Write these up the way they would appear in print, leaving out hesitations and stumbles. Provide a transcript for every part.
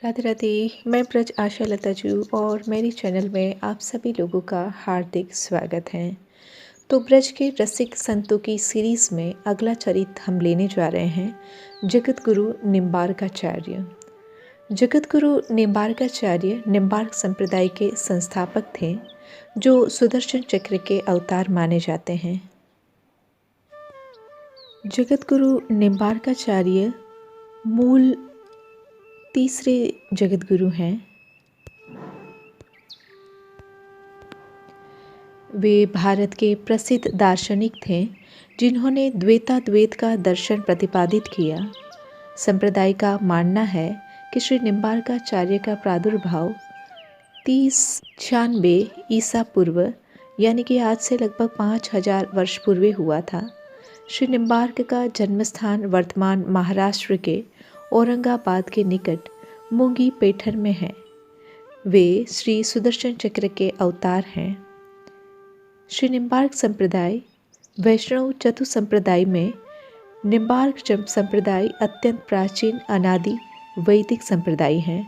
राधे राधे। मैं ब्रज आशा लता जू और मेरी चैनल में आप सभी लोगों का हार्दिक स्वागत है। तो ब्रज के रसिक संतों की सीरीज़ में अगला चरित्र हम लेने जा रहे हैं जगत गुरु निम्बार्काचार्य। जगत गुरु निम्बार्काचार्य निम्बार्क संप्रदाय के संस्थापक थे जो सुदर्शन चक्र के अवतार माने जाते हैं। जगत गुरु निम्बार्काचार्य मूल तीसरे जगत गुरु हैं। वे भारत के प्रसिद्ध दार्शनिक थे जिन्होंने द्वैताद्वैत का दर्शन प्रतिपादित किया। संप्रदाय का मानना है कि श्री निम्बार्काचार्य का प्रादुर्भाव 396 ईसा पूर्व यानी कि आज से लगभग 5000 वर्ष पूर्व हुआ था। श्री निम्बार्क का जन्मस्थान वर्तमान महाराष्ट्र के औरंगाबाद के निकट मूंगी पैठर में है। वे श्री सुदर्शन चक्र के अवतार हैं। श्री निम्बार्क संप्रदाय वैष्णव चतु संप्रदाय में निम्बार्क संप्रदाय अत्यंत प्राचीन अनादि वैदिक संप्रदाय है।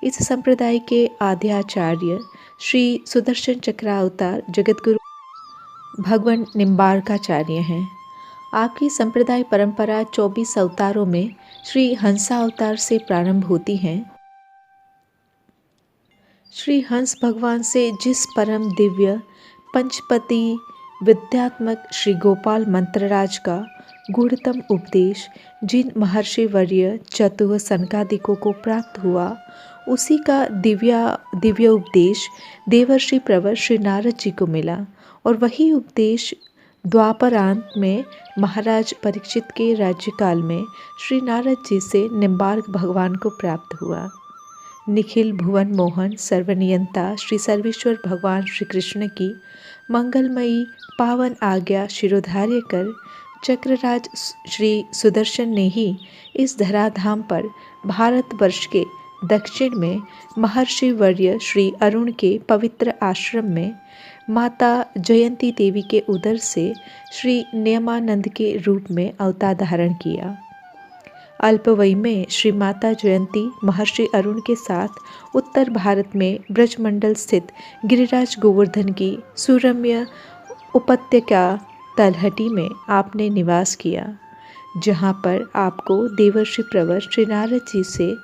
इस संप्रदाय के आद्याचार्य श्री सुदर्शन चक्रावतार जगतगुरु भगवान निम्बार्काचार्य हैं। आपकी संप्रदाय परंपरा 24 अवतारों में श्री हंसा अवतार से प्रारंभ होती है। श्री हंस भगवान से जिस परम दिव्य पंचपति विद्यात्मक श्री गोपाल मंत्रराज का गूढ़तम उपदेश जिन महर्षि वर्य चतुः सनकादिकों को प्राप्त हुआ, उसी का दिव्य उपदेश देवर्षि प्रवर श्री नारद जी को मिला और वही उपदेश द्वापरांत में महाराज परीक्षित के राज्यकाल में श्री नारद जी से निम्बार्क भगवान को प्राप्त हुआ। निखिल भुवन मोहन सर्वनियंता श्री सर्वेश्वर भगवान श्री कृष्ण की मंगलमयी पावन आज्ञा शिरोधार्य कर चक्रराज श्री सुदर्शन ने ही इस धराधाम पर भारतवर्ष के दक्षिण में महर्षि वर्य श्री अरुण के पवित्र आश्रम में माता जयंती देवी के उदर से श्री नियमानंद के रूप में अवतार धारण किया। अल्पवयी में श्री माता जयंती महर्षि अरुण के साथ उत्तर भारत में ब्रजमंडल स्थित गिरिराज गोवर्धन की सुरम्य उपत्यका तलहटी में आपने निवास किया, जहाँ पर आपको देवर्षि प्रवर श्री नारद जी से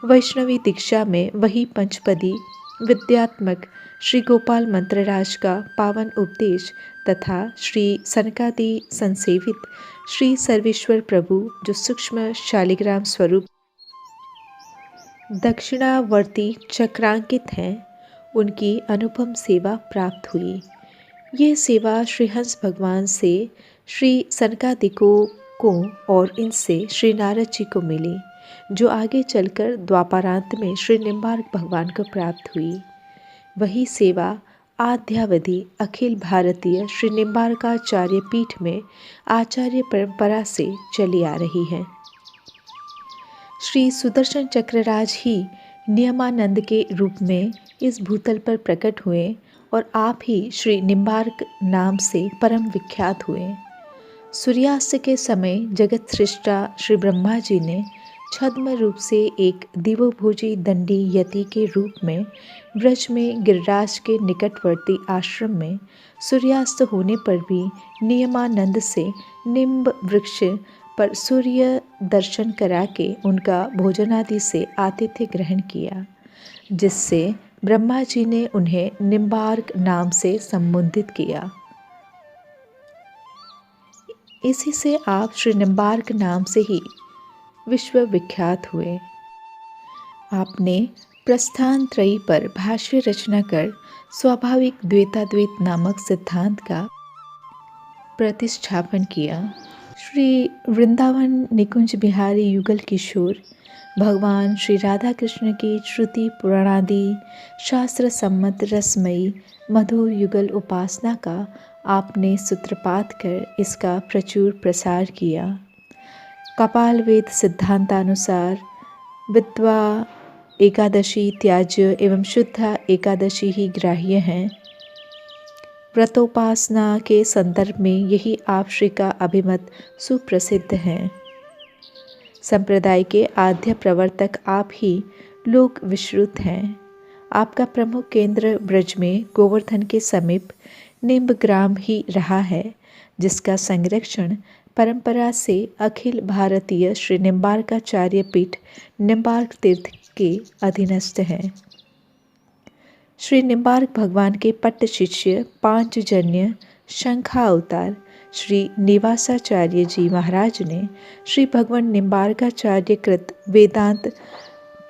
वैष्णवी दीक्षा में वही पंचपदी विद्यात्मक श्री गोपाल मंत्रराज का पावन उपदेश तथा श्री सनकादि संसेवित श्री सर्वेश्वर प्रभु जो सूक्ष्म शालिग्राम स्वरूप दक्षिणावर्ती चक्रांकित हैं, उनकी अनुपम सेवा प्राप्त हुई। ये सेवा श्री हंस भगवान से श्री सनकादिकों को और इनसे श्री नारद जी को मिली, जो आगे चलकर द्वापरांत में श्री निम्बार्क भगवान को प्राप्त हुई। वही सेवा आद्यावधि अखिल भारतीय श्री निम्बार्काचार्य पीठ में आचार्य परंपरा से चली आ रही है। श्री सुदर्शन चक्रराज ही नियमानंद के रूप में इस भूतल पर प्रकट हुए और आप ही श्री निम्बार्क नाम से परम विख्यात हुए। सूर्यास्त के समय जगत सृष्टा श्री ब्रह्मा जी ने छद्म रूप से एक दिवभोजी दंडी यति के रूप में ब्रज में गिरिराज के निकटवर्ती आश्रम में सूर्यास्त होने पर भी नियमानंद से निम्ब वृक्ष पर सूर्य दर्शन करा के उनका भोजनादि से आतिथ्य ग्रहण किया, जिससे ब्रह्मा जी ने उन्हें निम्बार्क नाम से संबोधित किया। इसी से आप श्री निम्बार्क नाम से ही विश्व विख्यात हुए। आपने प्रस्थान त्रयी पर भाष्य रचना कर स्वाभाविक द्वैताद्वैत नामक सिद्धांत का प्रतिष्ठापन किया। श्री वृंदावन निकुंज बिहारी युगल किशोर भगवान श्री राधा कृष्ण की श्रुति पुराणादि शास्त्र सम्मत रसमयी मधुर युगल उपासना का आपने सूत्रपात कर इसका प्रचुर प्रसार किया। कपाल वेद सिद्धांतानुसार विद्वा एकादशी त्याज्य एवं शुद्ध एकादशी ही ग्राह्य हैं। व्रतोपासना के संदर्भ में यही आप श्री का अभिमत सुप्रसिद्ध है। संप्रदाय के आद्य प्रवर्तक आप ही लोक विश्रुत हैं। आपका प्रमुख केंद्र ब्रज में गोवर्धन के समीप निम्बग्राम ही रहा है, जिसका संरक्षण परंपरा से अखिल भारतीय श्री निम्बार्काचार्य पीठ निम्बार्क तीर्थ के अधीनस्थ है। श्री निम्बार्क भगवान के पट्ट शिष्य पांचजन्य शंखावतार श्री निवासाचार्य जी महाराज ने श्री भगवान निम्बार्काचार्य कृत वेदांत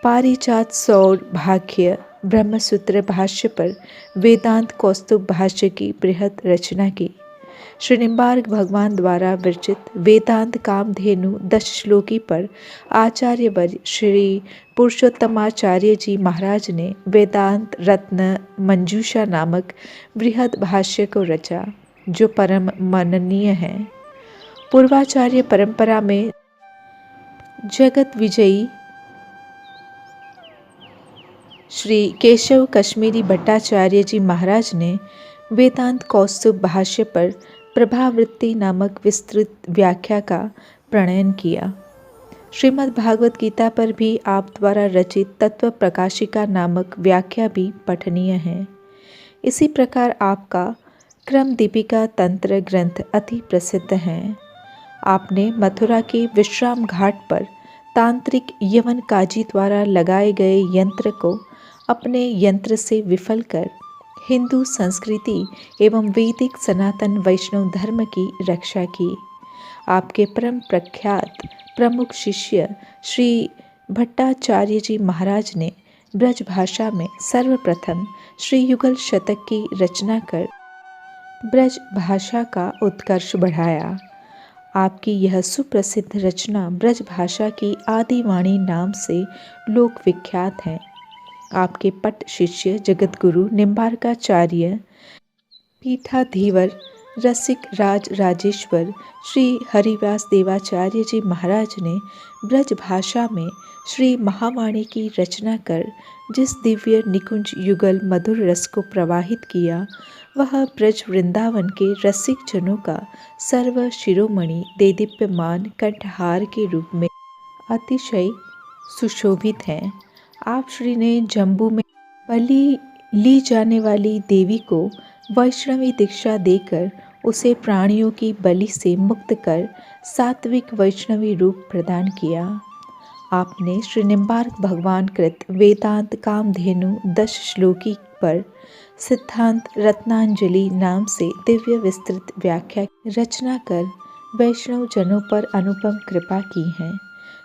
पारिजात सौर भाष्य ब्रह्मसूत्र भाष्य पर वेदांत कौस्तुभ भाष्य की बृहद रचना की। श्री निम्बार्क भगवान द्वारा विरचित वेदांत कामधेनु 10 श्लोकी पर आचार्य वर्य श्री पुरुषोत्तमाचार्य जी महाराज ने वेदांत रत्न मंजूषा नामक बृहद भाष्य को रचा, जो परम मननीय है। पूर्वाचार्य परंपरा में जगत विजयी श्री केशव कश्मीरी भट्टाचार्य जी महाराज ने वेदांत कौस्तुभ भाष्य पर प्रभावृत्ति नामक विस्तृत व्याख्या का प्रणयन किया। श्रीमद् भागवत गीता पर भी आप द्वारा रचित तत्व प्रकाशिका नामक व्याख्या भी पठनीय है। इसी प्रकार आपका क्रम दीपिका तंत्र ग्रंथ अति प्रसिद्ध है। आपने मथुरा के विश्राम घाट पर तांत्रिक यवन काजी द्वारा लगाए गए यंत्र को अपने यंत्र से विफल कर हिंदू संस्कृति एवं वैदिक सनातन वैष्णव धर्म की रक्षा की। आपके परम प्रख्यात प्रमुख शिष्य श्री भट्टाचार्य जी महाराज ने ब्रज भाषा में सर्वप्रथम श्री युगल शतक की रचना कर ब्रज भाषा का उत्कर्ष बढ़ाया। आपकी यह सुप्रसिद्ध रचना ब्रज भाषा की आदिवाणी नाम से लोक विख्यात है। आपके पट शिष्य जगतगुरु निम्बार्काचार्य पीठाधीवर रसिक राज राजेश्वर श्री हरिव्यास देवाचार्य जी महाराज ने ब्रज भाषा में श्री महावाणी की रचना कर जिस दिव्य निकुंज युगल मधुर रस को प्रवाहित किया, वह ब्रज वृंदावन के रसिक जनों का सर्व शिरोमणि देदीप्यमान कंठहार के रूप में अतिशय सुशोभित है। आप श्री ने जम्बू में बलि ली जाने वाली देवी को वैष्णवी दीक्षा देकर उसे प्राणियों की बलि से मुक्त कर सात्विक वैष्णवी रूप प्रदान किया। आपने श्री निम्बार्क भगवान कृत वेदांत कामधेनु 10 श्लोकी पर सिद्धांत रत्नांजलि नाम से दिव्य विस्तृत व्याख्या रचना कर वैष्णव जनों पर अनुपम कृपा की है।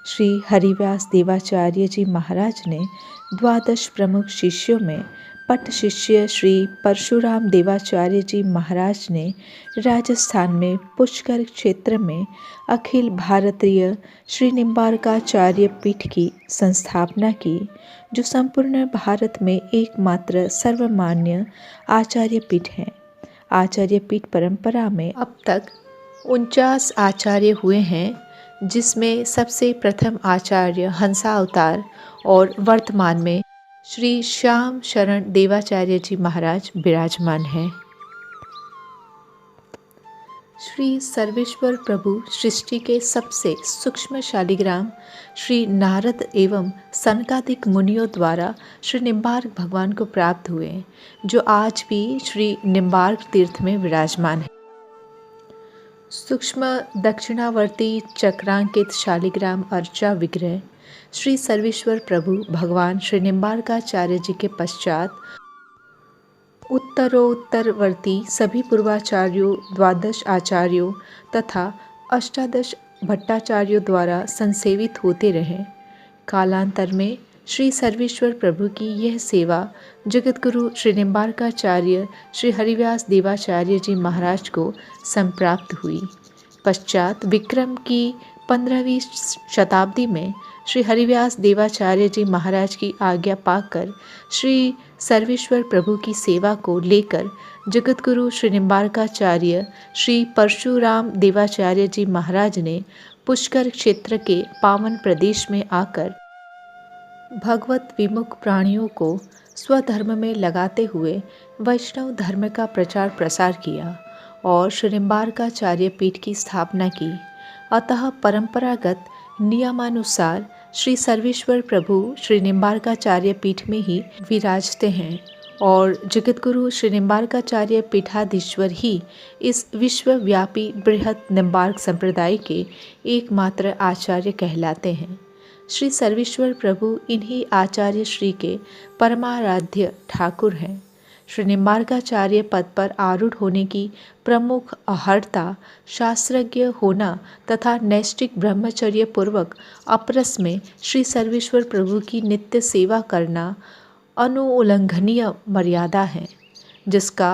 श्री हरिव्यास देवाचार्य जी महाराज ने 12 प्रमुख शिष्यों में पट शिष्य श्री परशुराम देवाचार्य जी महाराज ने राजस्थान में पुष्कर क्षेत्र में अखिल भारतीय श्री निम्बार्काचार्य पीठ की संस्थापना की, जो संपूर्ण भारत में एकमात्र सर्वमान्य आचार्य पीठ है। आचार्य पीठ परंपरा में अब तक 49 आचार्य हुए हैं, जिसमें सबसे प्रथम आचार्य हंसावतार और वर्तमान में श्री श्याम शरण देवाचार्य जी महाराज विराजमान हैं। श्री सर्वेश्वर प्रभु सृष्टि के सबसे सूक्ष्म शालिग्राम श्री नारद एवं सनकादिक मुनियों द्वारा श्री निम्बार्क भगवान को प्राप्त हुए, जो आज भी श्री निम्बार्क तीर्थ में विराजमान है। सूक्ष्म दक्षिणावर्ती चक्रांकित शालिग्राम अर्चा विग्रह श्री सर्वेश्वर प्रभु भगवान श्री निम्बार्काचार्य जी के पश्चात उत्तरोत्तरवर्ती सभी पूर्वाचार्यों 12 आचार्यों तथा 18 भट्टाचार्यों द्वारा संसेवित होते रहे। कालांतर में श्री सर्वेश्वर प्रभु की यह सेवा जगतगुरु श्री निम्बार्काचार्य श्री हरिव्यास देवाचार्य जी महाराज को संप्राप्त हुई। पश्चात विक्रम की 15वीं शताब्दी में श्री हरिव्यास देवाचार्य जी महाराज की आज्ञा पाकर श्री सर्वेश्वर प्रभु की सेवा को लेकर जगतगुरु श्री निम्बार्काचार्य श्री परशुराम देवाचार्य जी महाराज ने पुष्कर क्षेत्र के पावन प्रदेश में आकर भगवत विमुख प्राणियों को स्वधर्म में लगाते हुए वैष्णव धर्म का प्रचार प्रसार किया और श्री निम्बार्काचार्य पीठ की स्थापना की। अतः परंपरागत नियमानुसार श्री सर्वेश्वर प्रभु श्री निम्बार्काचार्य पीठ में ही विराजते हैं और जगतगुरु श्री निम्बार्काचार्य पीठाधीश्वर ही इस विश्वव्यापी बृहत निम्बार्क संप्रदाय के एकमात्र आचार्य कहलाते हैं। श्री सर्वेश्वर प्रभु इन्हीं आचार्य श्री के परमाराध्य ठाकुर हैं। श्री निम्बार्काचार्य पद पर आरूढ़ होने की प्रमुख अहर्ता शास्त्रज्ञ होना तथा नैष्ठिक ब्रह्मचर्य पूर्वक अपरस में श्री सर्वेश्वर प्रभु की नित्य सेवा करना अनुउल्लंघनीय मर्यादा है, जिसका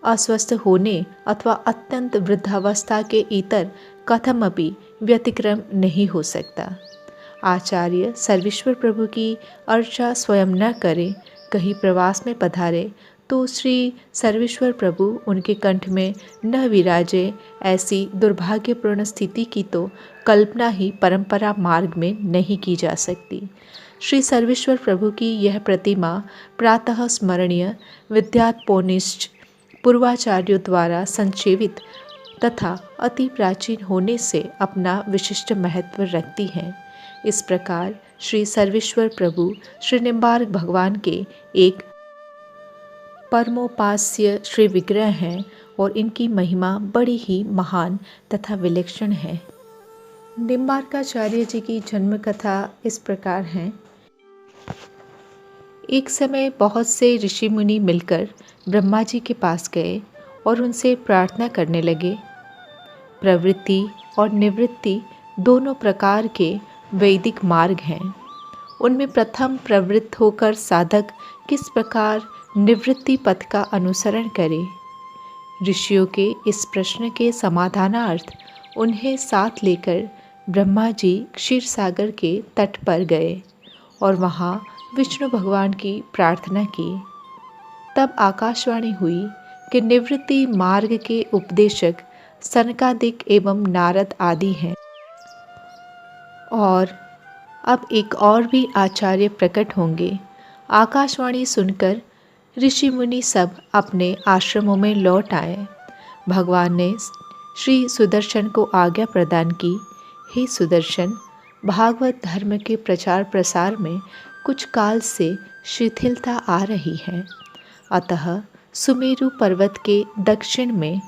अस्वस्थ होने अथवा अत्यंत वृद्धावस्था के इतर कथमपि व्यतिक्रम नहीं हो सकता। आचार्य सर्वेश्वर प्रभु की अर्चा स्वयं न करें, कहीं प्रवास में पधारे तो श्री सर्वेश्वर प्रभु उनके कंठ में न विराजे, ऐसी दुर्भाग्यपूर्ण स्थिति की तो कल्पना ही परंपरा मार्ग में नहीं की जा सकती। श्री सर्वेश्वर प्रभु की यह प्रतिमा प्रातः स्मरणीय विद्यात्पोनिश्च पूर्वाचार्यों द्वारा संचेवित तथा अति प्राचीन होने से अपना विशिष्ट महत्व रखती है। इस प्रकार श्री सर्वेश्वर प्रभु श्री निम्बार्क भगवान के एक परमोपास्य श्री विग्रह हैं और इनकी महिमा बड़ी ही महान तथा विलक्षण है। निम्बार्काचार्य जी की जन्म कथा इस प्रकार है। एक समय बहुत से ऋषि मुनि मिलकर ब्रह्मा जी के पास गए और उनसे प्रार्थना करने लगे। प्रवृत्ति और निवृत्ति दोनों प्रकार के वैदिक मार्ग हैं। उनमें प्रथम प्रवृत्त होकर साधक किस प्रकार निवृत्ति पथ का अनुसरण करे। ऋषियों के इस प्रश्न के समाधानार्थ उन्हें साथ लेकर ब्रह्मा जी क्षीर सागर के तट पर गए और वहाँ विष्णु भगवान की प्रार्थना की। तब आकाशवाणी हुई कि निवृत्ति मार्ग के उपदेशक सनकादिक एवं नारद आदि हैं और अब एक और भी आचार्य प्रकट होंगे। आकाशवाणी सुनकर ऋषि मुनि सब अपने आश्रमों में लौट आए। भगवान ने श्री सुदर्शन को आज्ञा प्रदान की, हे सुदर्शन, भागवत धर्म के प्रचार प्रसार में कुछ काल से शिथिलता आ रही है। अतः सुमेरु पर्वत के दक्षिण में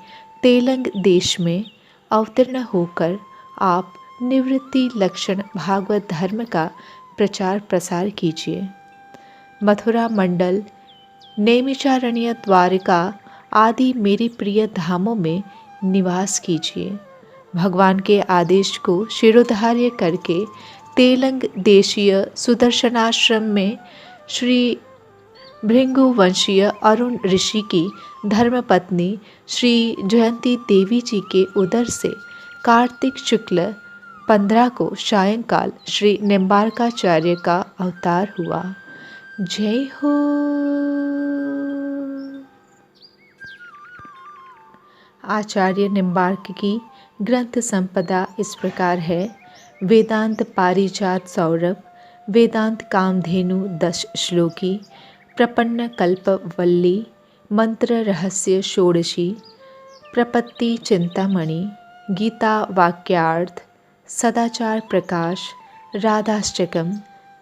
तेलंग देश में अवतीर्ण होकर आप निवृत्ति लक्षण भागवत धर्म का प्रचार प्रसार कीजिए। मथुरा मंडल, नैमिषारण्य, द्वारिका आदि मेरे प्रिय धामों में निवास कीजिए। भगवान के आदेश को शिरोधार्य करके तेलंग देशीय सुदर्शनाश्रम में श्री भृंगुवंशीय अरुण ऋषि की धर्मपत्नी श्री जयंती देवी जी के उदर से कार्तिक शुक्ल 15 को सायंकाल श्री निम्बार्काचार्य का अवतार हुआ। जय हो। आचार्य निम्बार्क की ग्रंथ संपदा इस प्रकार है। वेदांत पारिजात सौरभ, वेदांत कामधेनु 10 श्लोकी, प्रपन्न कल्पवल्ली, मंत्र रहस्य षोडशी, प्रपत्ति चिंतामणि, गीता वाक्यार्थ, सदाचार प्रकाश, राधाष्टकम,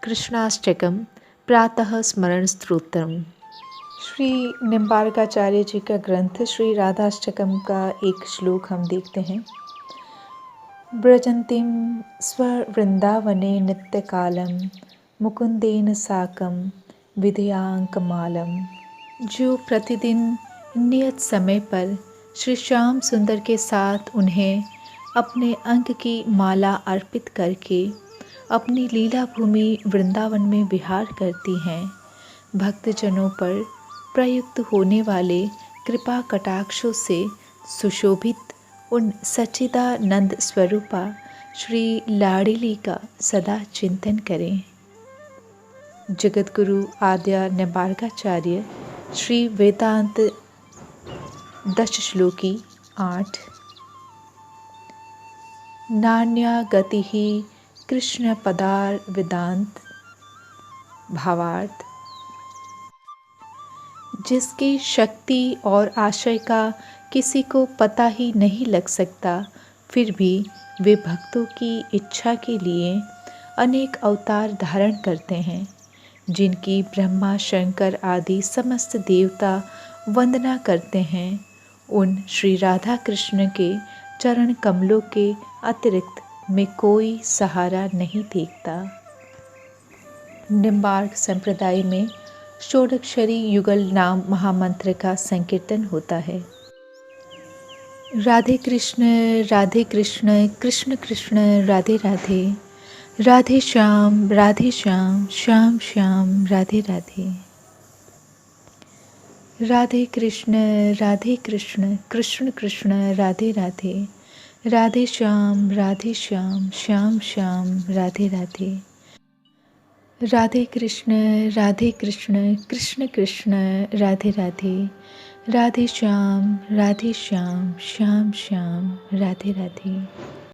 कृष्णाष्टकम, प्रातः स्मरण स्तोत्रम। श्री निम्बार्काचार्य जी का ग्रंथ श्री राधाष्टकम का एक श्लोक हम देखते हैं। ब्रजन्तीं स्ववृन्दावने नित्यकालं मुकुंदेन साकं विधयाङ्कमालम। जो प्रतिदिन नियत समय पर श्री श्याम सुंदर के साथ उन्हें अपने अंक की माला अर्पित करके अपनी लीला भूमि वृंदावन में विहार करती हैं। भक्तजनों पर प्रयुक्त होने वाले कृपा कटाक्षों से सुशोभित उन सच्चिदानंद स्वरूपा श्री लाडिली का सदा चिंतन करें। जगतगुरु आद्य निम्बार्काचार्य श्री वेदांत 10 श्लोकी 8। नान्या गति ही कृष्ण पदार वेदांत। भावार्थ: जिसकी शक्ति और आशय का किसी को पता ही नहीं लग सकता, फिर भी वे भक्तों की इच्छा के लिए अनेक अवतार धारण करते हैं, जिनकी ब्रह्मा शंकर आदि समस्त देवता वंदना करते हैं। उन श्री राधा कृष्ण के चरण कमलों के अतिरिक्त मैं कोई सहारा नहीं देखता। निम्बार्क संप्रदाय में षोडक्षरी युगल नाम महामंत्र का संकीर्तन होता है। राधे कृष्ण कृष्ण कृष्ण राधे राधे, राधे श्याम श्याम श्याम राधे राधे। राधे कृष्ण कृष्ण कृष्ण राधे राधे, राधे श्याम श्याम श्याम राधे राधे। राधे कृष्ण कृष्ण कृष्ण राधे राधे, राधे श्याम श्याम श्याम राधे राधे।